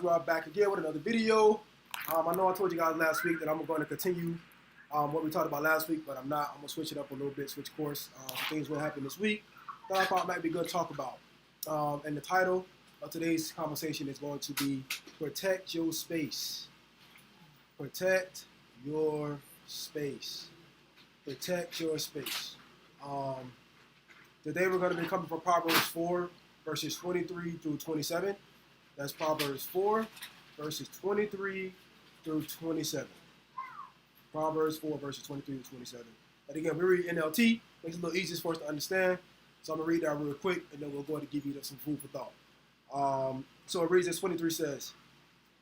guys, we are back again with another video. I know I told you guys last week that I'm going to continue what we talked about last week, but I'm not. I'm going to switch it up a little bit, switch course. Some things will happen this week that I thought might be good to talk about. And the title of today's conversation is going to be Protect Your Space. Protect your space. Protect your space. Today we're going to be coming from Proverbs 4, verses 23 through 27. That's Proverbs 4, verses 23 through 27. Proverbs 4, verses 23 to 27. And again, we read NLT. Makes it a little easier for us to understand. So I'm going to read that real quick, and then we'll go ahead and give you some food for thought. So it reads as 23 says,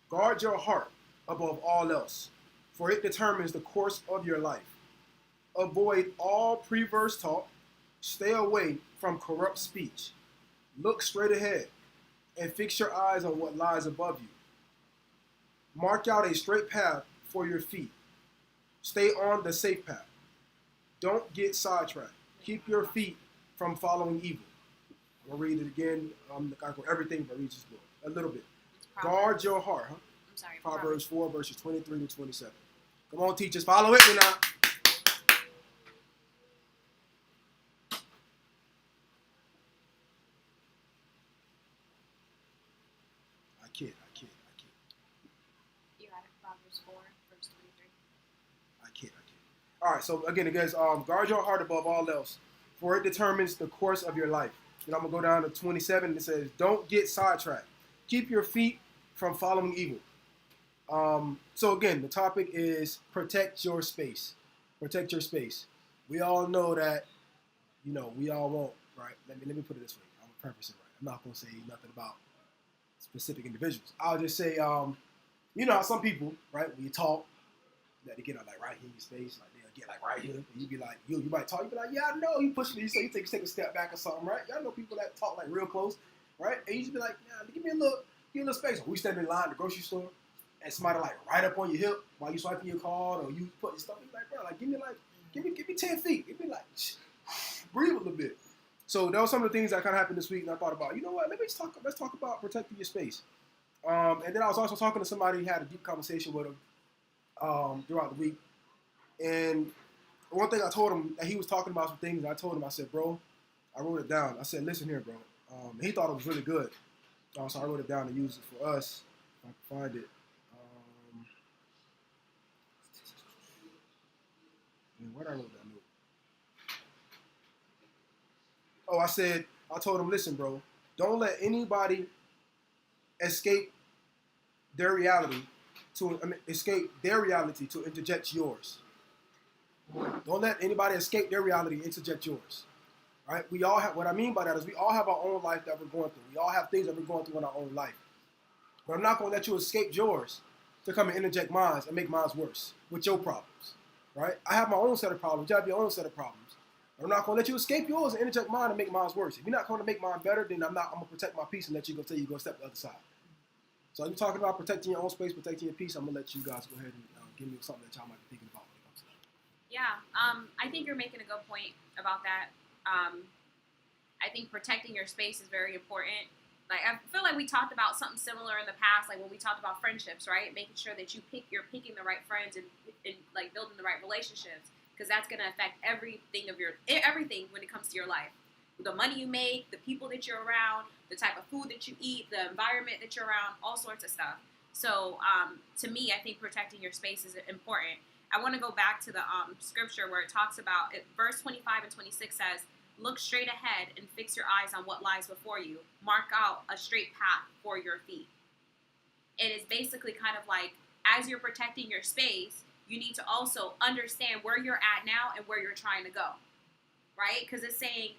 "Guard your heart above all else, for it determines the course of your life. Avoid all perverse talk. Stay away from corrupt speech. Look straight ahead and fix your eyes on what lies above you. Mark out a straight path for your feet. Stay on the safe path. Don't get sidetracked. Keep your feet from following evil." I'm going to read it again. I'm not going to go everything, but read just a little bit. Guard your heart. Huh? I'm sorry. Proverbs 4, verses 23 to 27. Come on, teachers. Follow it now. I kid. You had it, Proverbs 4, verse 23. I kid. All right, so again, guys, guard your heart above all else, for it determines the course of your life. And I'm going to go down to 27, and it says, don't get sidetracked. Keep your feet from following evil. So again, the topic is protect your space. Protect your space. We all know that, we all want, right? Let me put it this way. I'm going to preface it right. I'm not going to say nothing about specific individuals. I'll just say, how some people, right, when you talk, that they get like right here in your space, like they'll get like right here, and you be like, you might talk, you be like, yeah, I know, you push me, so you take a step back or something, right? Y'all know people that talk like real close, right? And you just be like, yeah, give me a little space. Or we stand in line at the grocery store, and somebody like right up on your hip while you swiping your card, or you put your stuff, you like, bro, like give me 10 feet, give me like, breathe a little bit. So that was some of the things that kind of happened this week, and I thought about, you know what, let's talk about protecting your space. And then I was also talking to somebody, had a deep conversation with him throughout the week. And one thing I told him, that he was talking about some things, and I told him, I said, bro, I wrote it down. I said, listen here, bro. He thought it was really good. So I wrote it down and used it for us. If I can find it. Where did I wrote that note? Oh, I told him, listen, bro, don't let anybody escape their reality to interject yours. Don't let anybody escape their reality and interject yours. Right? We all have, what I mean by that is we all have our own life that we're going through. We all have things that we're going through in our own life. But I'm not going to let you escape yours to come and interject mine and make mine worse with your problems. Right? I have my own set of problems. You have your own set of problems. But I'm not going to let you escape yours and interject mine and make mine worse. If you're not going to make mine better, then I'm going to protect my peace and let you go tell you go step the other side. So you're talking about protecting your own space, protecting your peace. I'm going to let you guys go ahead and give me something that y'all might be thinking about when it comes to that. Yeah, I think you're making a good point about that. I think protecting your space is very important. Like, I feel like we talked about something similar in the past, like when we talked about friendships, right? Making sure that you're picking the right friends and like building the right relationships, because that's going to affect everything when it comes to your life. The money you make, the people that you're around, the type of food that you eat, the environment that you're around, all sorts of stuff. So to me, I think protecting your space is important. I want to go back to the scripture where it talks about, verse 25 and 26 says, "Look straight ahead and fix your eyes on what lies before you. Mark out a straight path for your feet." It is basically kind of like, as you're protecting your space, you need to also understand where you're at now and where you're trying to go, right? Because it's saying,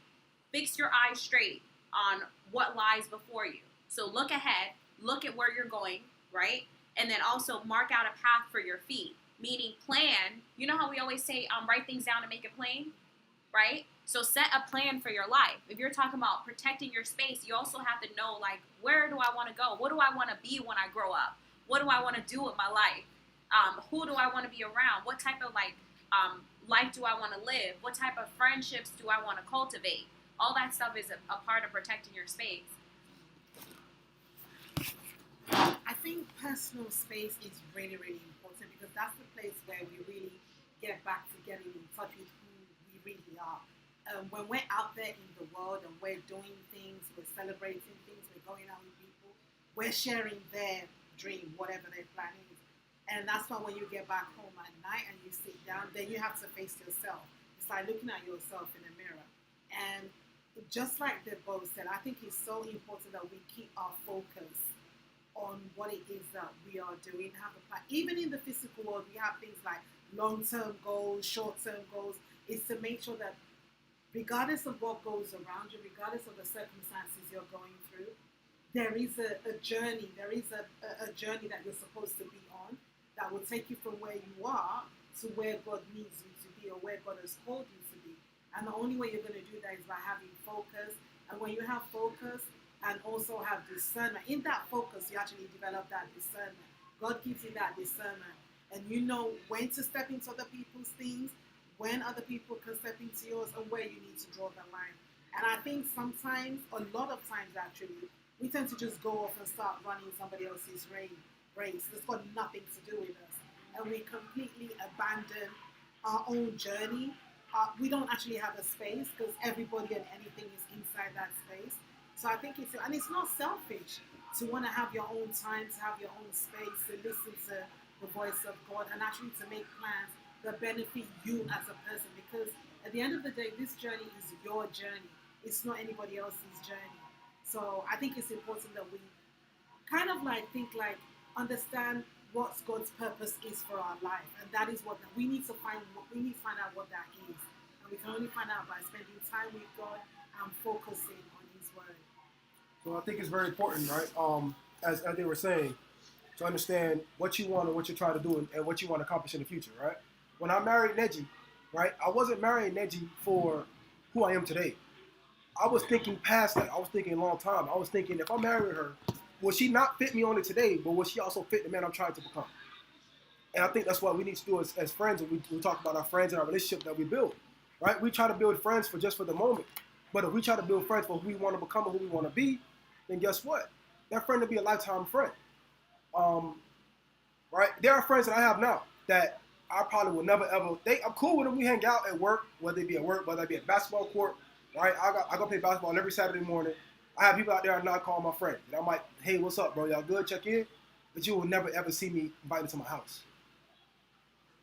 fix your eyes straight on what lies before you. So look ahead, look at where you're going, right? And then also mark out a path for your feet, meaning plan. You know how we always say, write things down and make it plain, right? So set a plan for your life. If you're talking about protecting your space, you also have to know, like, where do I want to go? What do I want to be when I grow up? What do I want to do with my life? Who do I want to be around? What type of life do I want to live? What type of friendships do I want to cultivate? All that stuff is a part of protecting your space. I think personal space is really, really important because that's the place where we really get back to getting in touch with who we really are. When we're out there in the world and we're doing things, we're celebrating things, we're going out with people, we're sharing their dream, whatever their plan is. And that's why when you get back home at night and you sit down, then you have to face yourself. It's like looking at yourself in a mirror. And just like they both said, I think it's so important that we keep our focus on what it is that we are doing, have a plan. Even in the physical world, we have things like long-term goals, short-term goals. Is to make sure that regardless of what goes around you, regardless of the circumstances you're going through, there is a journey. There is a journey that you're supposed to be on that will take you from where you are to where God needs you to be or where God has called you to be. And the only way you're going to do that is by having focus. And when you have focus and also have discernment, in that focus, you actually develop that discernment. God gives you that discernment. And you know when to step into other people's things, when other people can step into yours, and where you need to draw the line. And I think sometimes, a lot of times actually, we tend to just go off and start running somebody else's race. That's got nothing to do with us. And we completely abandon our own journey. We don't actually have a space because everybody and anything is inside that space. So I think it's not selfish to want to have your own time, to have your own space, to listen to the voice of God and actually to make plans that benefit you as a person. Because at the end of the day, this journey is your journey. It's not anybody else's journey. So I think it's important that we kind of understand what God's purpose is for our life, and that is what we need to find. We need to find out what that is, and we can only find out by spending time with God and focusing on His word. So I think it's very important, right? As they were saying, to understand what you want and what you're trying to do and what you want to accomplish in the future, right? When I married Neji, right, I wasn't marrying Neji for who I am today. I was thinking past that. I was thinking a long time. I was thinking if I marry her, will she not fit me only today, but will she also fit the man I'm trying to become? And I think that's what we need to do as friends. And we talk about our friends and our relationship that we build, right? We try to build friends for just for the moment. But if we try to build friends for who we want to become and who we want to be, then guess what? That friend will be a lifetime friend. Um, right? There are friends that I have now that I probably will never ever. I'm cool with them. We hang out at work, whether it be at work, whether it be at basketball court. Right? I go play basketball every Saturday morning. I have people out there I not call my friend. And I'm like, hey, what's up, bro? Y'all good? Check in. But you will never ever see me invited to my house.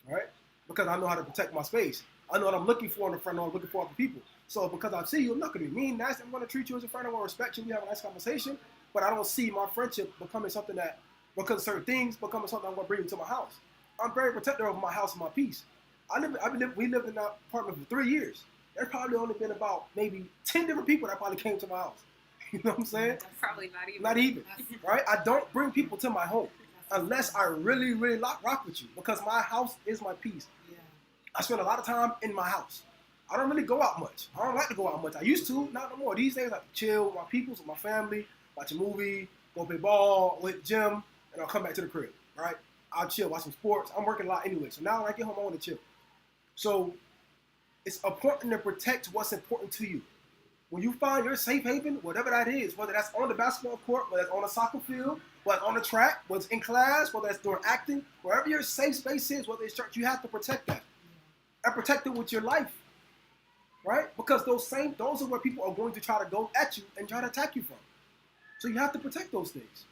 Right? Because I know how to protect my space. I know what I'm looking for in a friend. I'm looking for other people. So because I see you, I'm not going to be mean, nasty. I'm going to treat you as a friend. I'm going to respect you. We have a nice conversation. But I don't see my friendship becoming something that, because of certain things, becoming something I'm going to bring into my house. I'm very protective of my house and my peace. We lived in that apartment for 3 years. There's probably only been about maybe 10 different people that probably came to my house. You know what I'm saying? Probably not even. Not even, right? I don't bring people to my home unless I really, really rock with you because my house is my peace. Yeah. I spend a lot of time in my house. I don't really go out much. I don't like to go out much. I used to, not no more. These days, I chill with my peoples, with my family, watch a movie, go play ball, with the gym, and I'll come back to the crib, right? I'll chill, watch some sports. I'm working a lot anyway, so now when I get home, I want to chill. So it's important to protect what's important to you. When you find your safe haven, whatever that is, whether that's on the basketball court, whether it's on a soccer field, whether it's on the track, whether it's in class, whether it's doing acting, wherever your safe space is, whether it's church, you have to protect that. And protect it with your life. Right? Because those are where people are going to try to go at you and try to attack you from. So you have to protect those things.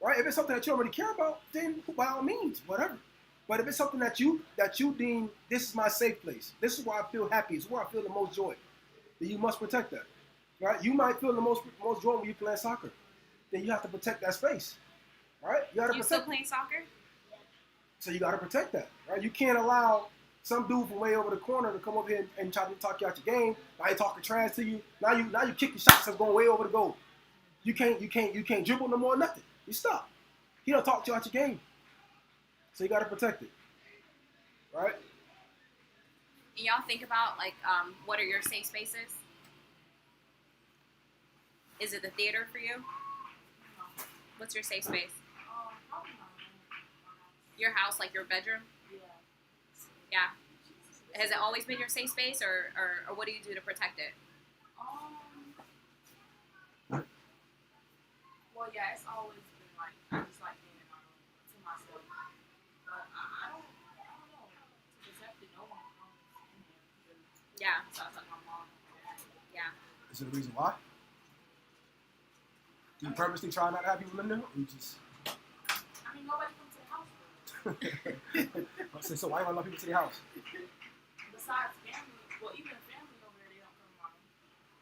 Right? If it's something that you don't really care about, then by all means, whatever. But if it's something that you deem, this is my safe place, this is where I feel happy, this is where I feel the most joy, then you must protect that. Right? You might feel the most joy when you play soccer. Then you have to protect that space. Right? You still playing soccer? So you gotta protect that. Right? You can't allow some dude from way over the corner to come up here and try to talk you out your game. Now he talking trash to you. Now you kick the shots that's going way over the goal. You can't dribble no more, nothing. You stop. He don't talk to you out your game. So you gotta protect it. Right? And y'all think about what are your safe spaces? Is it the theater for you? What's your safe space? Your house, like your bedroom? Yeah. Has it always been your safe space, or what do you do to protect it? Well, yeah, it's always been like I just like being in Yeah. My mom. Yeah. Is there a reason why? Do you purposely try not to have people in there, or you just? I mean, nobody comes to the house. I said, so why do I love people to the house? Besides family, well, even family over there, they don't come around.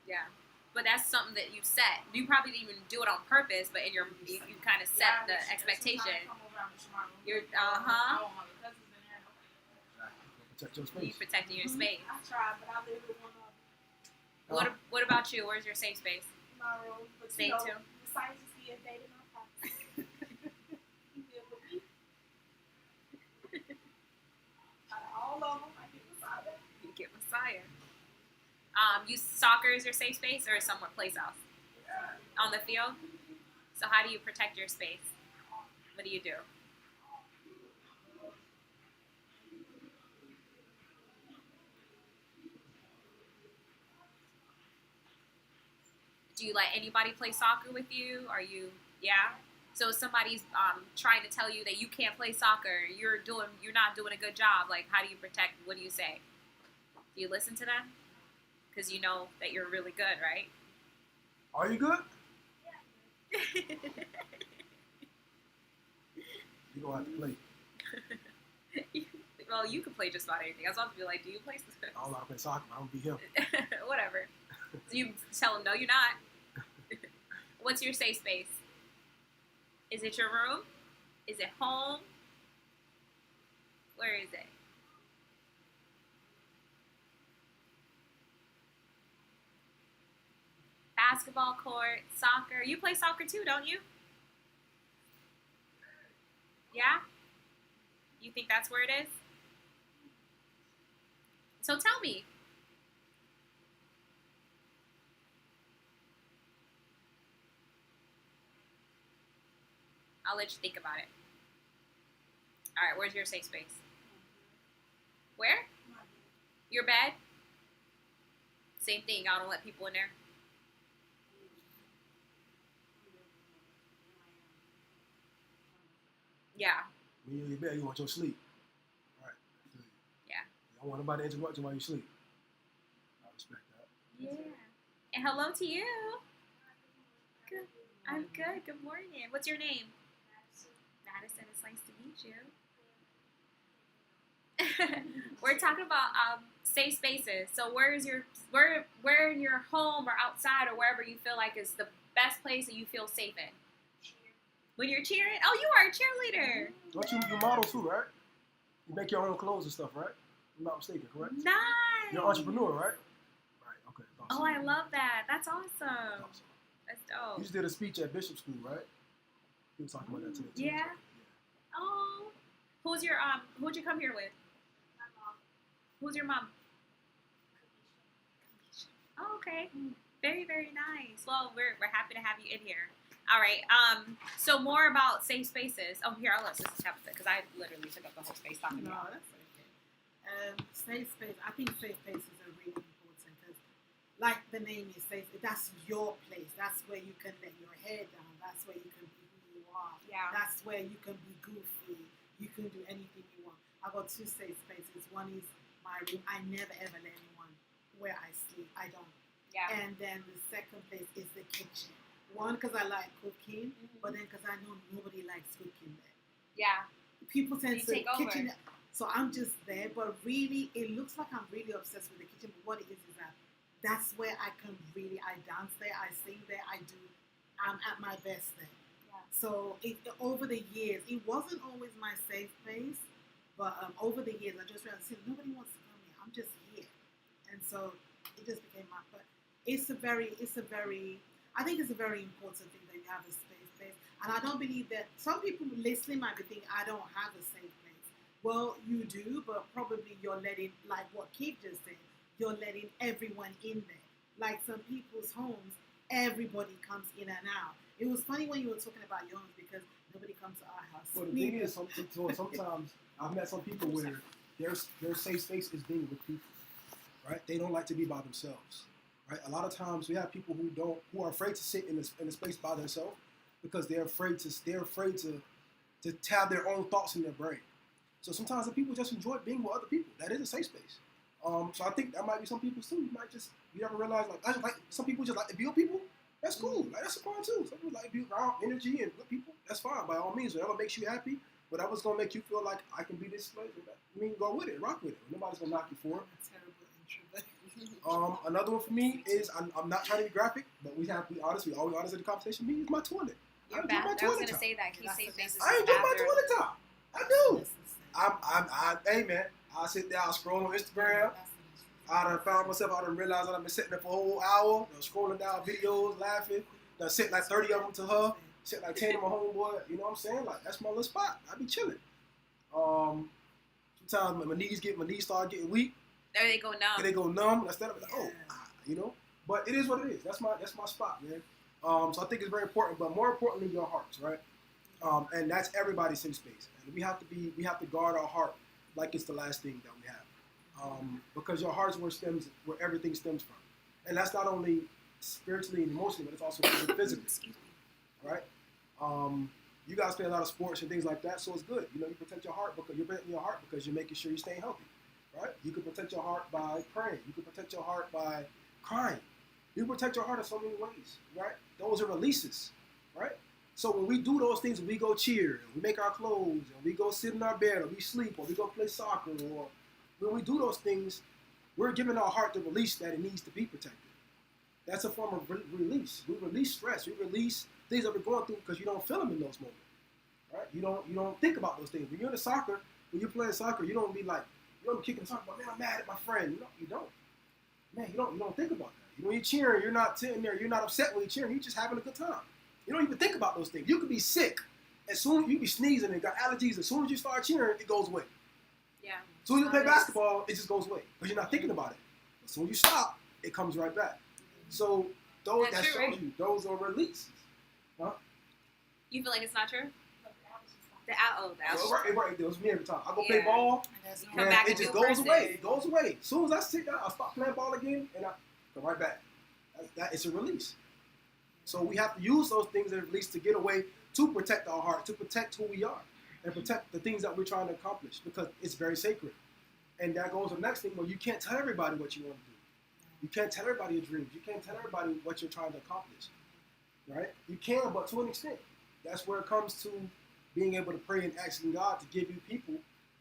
Yeah. But that's something that you set. You probably didn't even do it on purpose, but in your you kind of set the expectation. You're I want my cousins in there. Protect your You space. protecting your space. I tried, but I live with one of What about you? Where's your safe space? my room. But Same too. Besides just being dating my practice. He deal with me. Out of all of them, I get beside it. You get Messiah. You soccer is your safe space or somewhere place else? On the field? So how do you protect your space? What do you do? Do you let anybody play soccer with you? Are you yeah? So if somebody's trying to tell you that you can't play soccer, you're not doing a good job. Like how do you protect? What do you say? Do you listen to them? Because you know that you're really good, right? Are you good? You're gonna have to play. Well, you can play just about anything. I was about to be like, do you play? I don't know how to play soccer. I don't be him. Whatever. So you tell them, no, you're not. What's your safe space? Is it your room? Is it home? Where is it? Basketball court, soccer. You play soccer too, don't you? Yeah? You think that's where it is? So tell me. I'll let you think about it. All right, where's your safe space? Where? Your bed? Same thing. I don't let people in there. Yeah. When you're in your bed, you want your sleep. All right. Yeah. You don't want nobody to interrupt you while you sleep. I respect that. Yeah. And hello to you. Good. I'm good. Good morning. What's your name? Madison. It's nice to meet you. We're talking about safe spaces. So where in your home or outside or wherever you feel like is the best place that you feel safe in? When you're cheering? Oh, you are a cheerleader. Don't you model too, right? You make your own clothes and stuff, right? If I'm not mistaken, correct? Nice. You're an entrepreneur, right? Right, okay. Awesome. Oh, I love that. That's awesome. Awesome. That's You dope. just did a speech at Bishop School, right? You were talking about that today. Too. Yeah. Oh. Who'd you come here with? My mom. Who's your mom? Oh, okay. Very, very nice. Well, we're happy to have you in here. All right. So more about safe spaces. Oh, here, I'll let Sister have it because I literally took up the whole space talking No, about. that's okay. Safe space. I think safe spaces are really important because, like the name is safe, that's your place. That's where you can let your hair down. That's where you can be who you are. Yeah. That's where you can be goofy. You can do anything you want. I've got two safe spaces. One is my room. I never ever let anyone where I sleep. I don't. Yeah. And then the second place is the kitchen. One, because I like cooking, but then because I know nobody likes cooking there. Yeah. People tend You to take over. kitchen. So I'm just there, but really, it looks like I'm really obsessed with the kitchen. But what it is that that's where I can really, I dance there, I sing there, I'm at my best there. Yeah. So over the years, it wasn't always my safe place, but over the years, I just realized nobody wants to come here. I'm just here, and so it just became my. But I think it's a very important thing that you have a safe place, and I don't believe that some people listening might be thinking I don't have a safe place. Well, you do, but probably you're letting, like what Keith just said, you're letting everyone in there. Like some people's homes, everybody comes in and out. It was funny when you were talking about your homes because nobody comes to our house. Well, the thing is, sometimes I've met some people where their safe space is being with people, right? They don't like to be by themselves, right? A lot of times we have people who are afraid to sit in a space by themselves because they're afraid to have their own thoughts in their brain. So sometimes the people just enjoy being with other people. That is a safe space. So I think that might be some people too. You ever realize like some people just like to build people. That's cool. Like that's fine too. Some people like to be around energy and good people. That's fine by all means. Whatever makes you happy, whatever's gonna make you feel like I can be this place. I mean, go with it, rock with it. Nobody's gonna knock you for it. Another one for me is I'm not trying to be graphic, but we have to be honest. We always honest in the conversation. Me is my toilet. Your bathroom. I was gonna say that. Keep safe spaces. I enjoy my toilet top. I do. Hey man, I sit there, I scroll on Instagram. I done found myself, I done realized I done been sitting there for a whole hour, scrolling down videos, laughing. Done sent like 30 of them to her, sent like 10 to my homeboy. You know what I'm saying? Like that's my little spot. I be chilling. Sometimes my knees start getting weak. There they go numb. They go numb. Instead of like, you know. But it is what it is. That's my spot, man. So I think it's very important, but more importantly, your hearts, right? And that's everybody's safe space. And we have to guard our heart like it's the last thing that we have. Because your heart's where everything stems from. And that's not only spiritually and emotionally, but it's also physically. Right? You guys play a lot of sports and things like that, so it's good. You know, you protect your heart because you're protecting your heart because you're making sure you're staying healthy. Right? You can protect your heart by praying. You can protect your heart by crying. You can protect your heart in so many ways, right? Those are releases, right? So when we do those things, when we go cheer, and we make our clothes, and we go sit in our bed, or we sleep, or we go play soccer, or when we do those things, we're giving our heart the release that it needs to be protected. That's a form of release. We release stress. We release things that we're going through because you don't feel them in those moments, right? You don't think about those things. When you're in soccer, when you're playing soccer, you don't be like, you don't be kicking the soccer, but man, I'm mad at my friend. You don't. Man, you don't think about that. When you're cheering, you're not sitting there, you're not upset when you're cheering, you're just having a good time. You don't even think about those things. You could be sick. As soon as you be sneezing and got allergies, as soon as you start cheering, it goes away. Yeah. As soon as you play basketball, it just goes away. Because you're not thinking about it. As soon as you stop, it comes right back. So that shows you those are releases. Huh? You feel like it's not true? The Right. It was me every time. I go play ball, man, it just goes away. It goes away. As soon as I sit down, I start playing ball again, and I go right back. It's a release. So we have to use those things as a release to get away, to protect our heart, to protect who we are, and protect the things that we're trying to accomplish, because it's very sacred. And that goes to the next thing where you can't tell everybody what you want to do. You can't tell everybody your dreams. You can't tell everybody what you're trying to accomplish. Right? You can, but to an extent. That's where it comes to being able to pray and asking God to give you people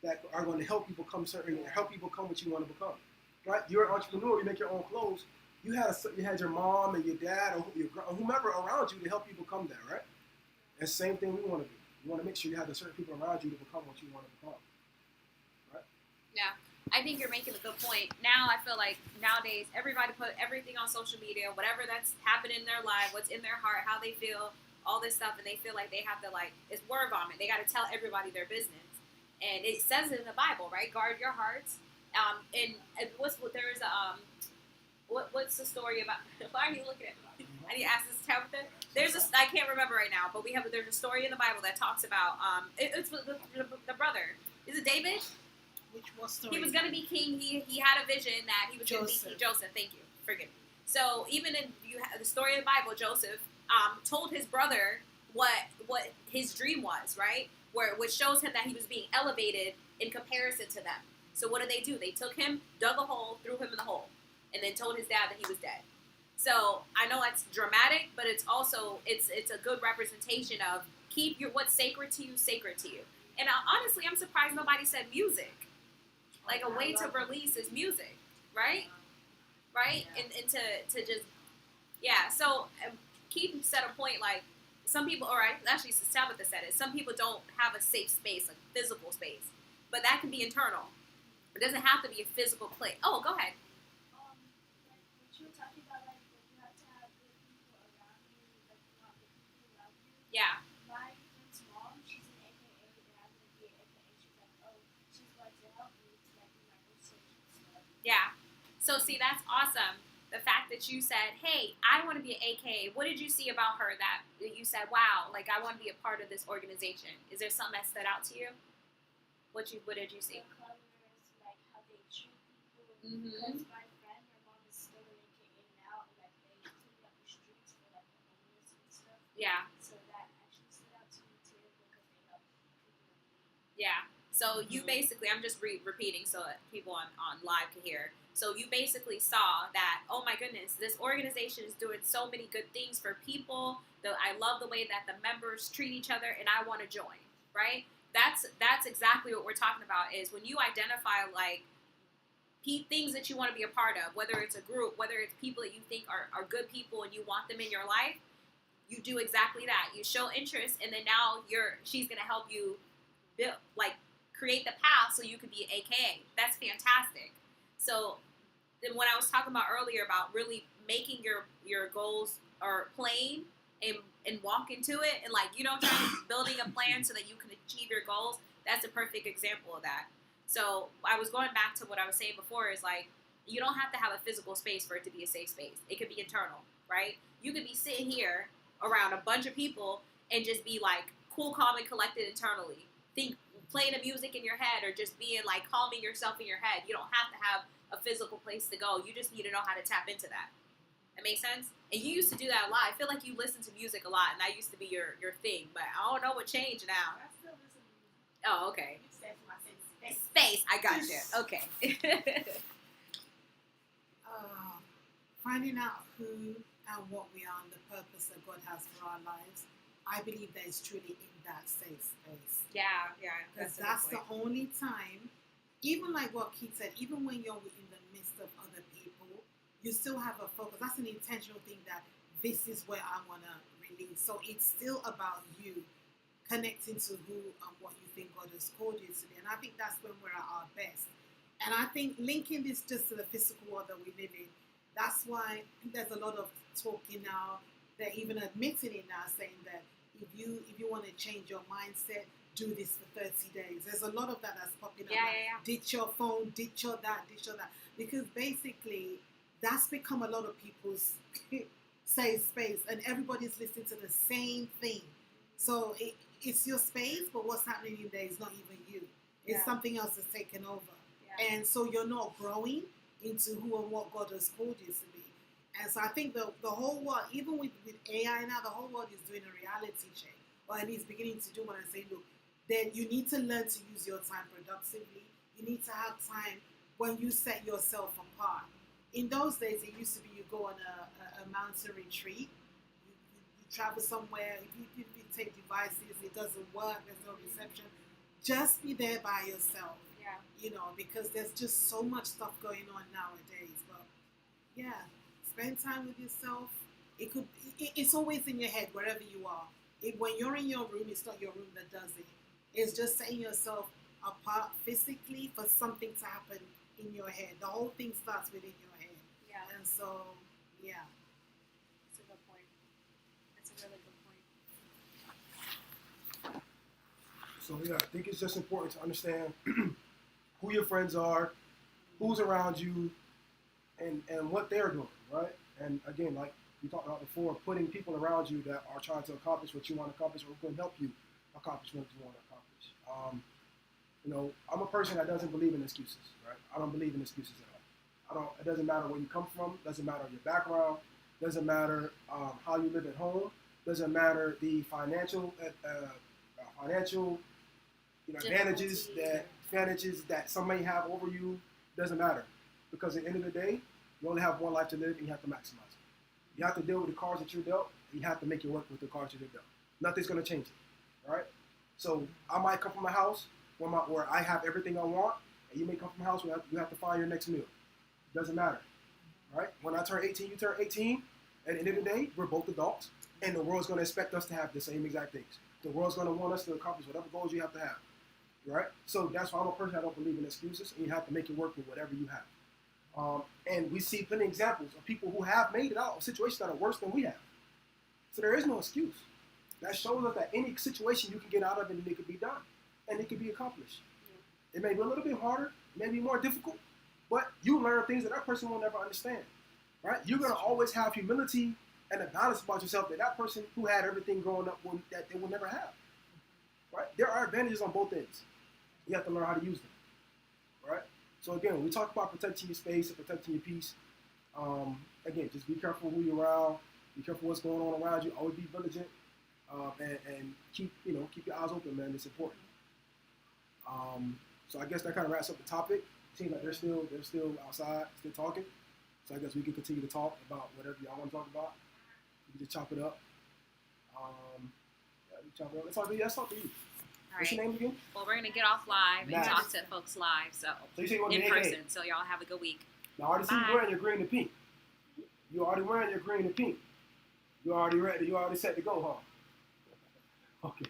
that are going to help you become what you want to become. Right? You're an entrepreneur. You make your own clothes. You had your mom and your dad or whomever around you to help you become that. Right? And same thing we want to do. You want to make sure you have the certain people around you to become what you want to become. Right? Yeah. I think you're making a good point. Now I feel like nowadays everybody put everything on social media, whatever that's happening in their life, what's in their heart, how they feel, all this stuff, and they feel like they have to it's word vomit. They got to tell everybody their business, and it says it in the Bible, right? Guard your hearts. And what's the story about? Why are you looking at me? I need to ask this Tabitha. I can't remember right now, but there's a story in the Bible that talks about it's the brother. Is it David? Which was story? He was going to be king. He had a vision that he was going to be king. Joseph, thank you. Forgive me. So even in the story of the Bible, Joseph told his brother what his dream was, right? Which shows him that he was being elevated in comparison to them. So what did they do? They took him, dug a hole, threw him in the hole, and then told his dad that he was dead. So I know that's dramatic, but it's also it's a good representation of keep what's sacred to you. And honestly, I'm surprised nobody said music. Like a way to release is music, right? Right? Yeah. And to just, yeah. So Keith said a point like some people, or actually Tabitha said it, some people don't have a safe space, a physical space. But that can be internal. It doesn't have to be a physical place. Oh, go ahead. What you were talking about, like, you have to have good people around you, like, you want good people around you. Yeah. My friend's mom, she's an AKA, and I'm going to be an AKA. She's like, oh, she's going to help me to, like, do my research and stuff. Yeah. So, see, that's awesome. The fact that you said, hey, I want to be an AKA. What did you see about her that you said, wow, like, I want to be a part of this organization? Is there something that stood out to you? What did you see? The colors, like, how they treat people. Mm-hmm. Because my friend, her mom is still an AKA now, and, like, they clean up the streets for, like, the homeless and stuff. Yeah. So that actually stood out to me, too, because they help people in need. Yeah. So you basically, I'm just repeating so that people on live can hear. So you basically saw that, oh my goodness, this organization is doing so many good things for people. I love the way that the members treat each other, and I want to join. Right? That's exactly what we're talking about. Is when you identify like things that you want to be a part of, whether it's a group, whether it's people that you think are good people and you want them in your life, you do exactly that. You show interest, and then now she's gonna help you build, like, create the path so you can be AKA. That's fantastic. So then when I was talking about earlier about really making your goals or plain and walk into it and, like, trying to building a plan so that you can achieve your goals, that's a perfect example of that. So I was going back to what I was saying before is, like, you don't have to have a physical space for it to be a safe space. It could be internal, right? You could be sitting here around a bunch of people and just be like cool, calm, and collected internally. Playing the music in your head or just being like calming yourself in your head. You don't have to have a physical place to go. You just need to know how to tap into that. That makes sense? And you used to do that a lot. I feel like you listen to music a lot, and that used to be your thing. But I don't know what changed now. I still listen to music. Oh, okay. You said to myself, space. Space. I got you. Okay. Finding out who and what we are and the purpose that God has for our lives, I believe that is truly in that safe space. Yeah. Because that's the only time, even like what Keith said, even when you're in the midst of other people, you still have a focus. That's an intentional thing that this is where I want to release. So it's still about you connecting to who and what you think God has called you to be. And I think that's when we're at our best. And I think linking this just to the physical world that we live in, that's why there's a lot of talking now. They're even admitting it now, saying that if you want to change your mindset, do this for 30 days. There's a lot of that that's popping up. Yeah. Ditch your phone, ditch your that. Because basically, that's become a lot of people's safe space, and everybody's listening to the same thing. So it's your space, but what's happening in there is not even you. It's something else that's taken over. Yeah. And so you're not growing into who and what God has called you to be. And so I think the whole world, even with AI now, the whole world is doing a reality check, or at least beginning to do one and say, look, then you need to learn to use your time productively. You need to have time when you set yourself apart. In those days, it used to be you go on a mountain retreat, you travel somewhere, if you take devices, it doesn't work, there's no reception. Just be there by yourself. Because there's just so much stuff going on nowadays. But spend time with yourself. It's always in your head wherever you are. When you're in your room, it's not your room that does it. It's just setting yourself apart physically for something to happen in your head. The whole thing starts within your head. Yeah. And so, That's a good point. That's a really good point. So I think it's just important to understand who your friends are, who's around you, and what they're doing, right? And again, like we talked about before, putting people around you that are trying to accomplish what you want to accomplish or who can help you accomplish what you want to accomplish. I'm a person that doesn't believe in excuses, right? I don't believe in excuses at all. It doesn't matter where you come from, doesn't matter your background, doesn't matter how you live at home, doesn't matter the financial advantages that some may have over you. Doesn't matter, because at the end of the day, you only have one life to live, and you have to maximize it. You have to deal with the cards that you're dealt, and you have to make it work with the cards that you're dealt. Nothing's going to change it, right? So I might come from a house where I have everything I want, and you may come from a house where you have to find your next meal. Doesn't matter, right? When I turn 18, you turn 18. At the end of the day, we're both adults, and the world's going to expect us to have the same exact things. The world's going to want us to accomplish whatever goals you have to have, right? So that's why I'm a person that don't believe in excuses, and you have to make it work with whatever you have. And we see plenty of examples of people who have made it out of situations that are worse than we have. So there is no excuse. That shows us that any situation you can get out of, and it can be done, and it can be accomplished. It may be a little bit harder, it may be more difficult, but you learn things that person will never understand, right? You're going to always have humility and a balance about yourself that person who had everything growing up that they will never have, right? There are advantages on both ends. You have to learn how to use them, right? So again, when we talk about protecting your space and protecting your peace, again, just be careful who you're around, be careful what's going on around you, always be vigilant, and keep your eyes open, man. It's important. So I guess that kind of wraps up the topic. Seems like they're still outside, still talking. So I guess we can continue to talk about whatever y'all want to talk about. We can just chop it up. Yeah, we chop it up. Let's talk to you. All What's right. your name again? Well, we're gonna get off live and Nice. talk to folks live, so So you say you want to in be AKA. person. So y'all have a good week. Now I already see Bye. you wearing your green and pink. You already wearing your green and pink. You already ready. You already set to go, huh? Okay.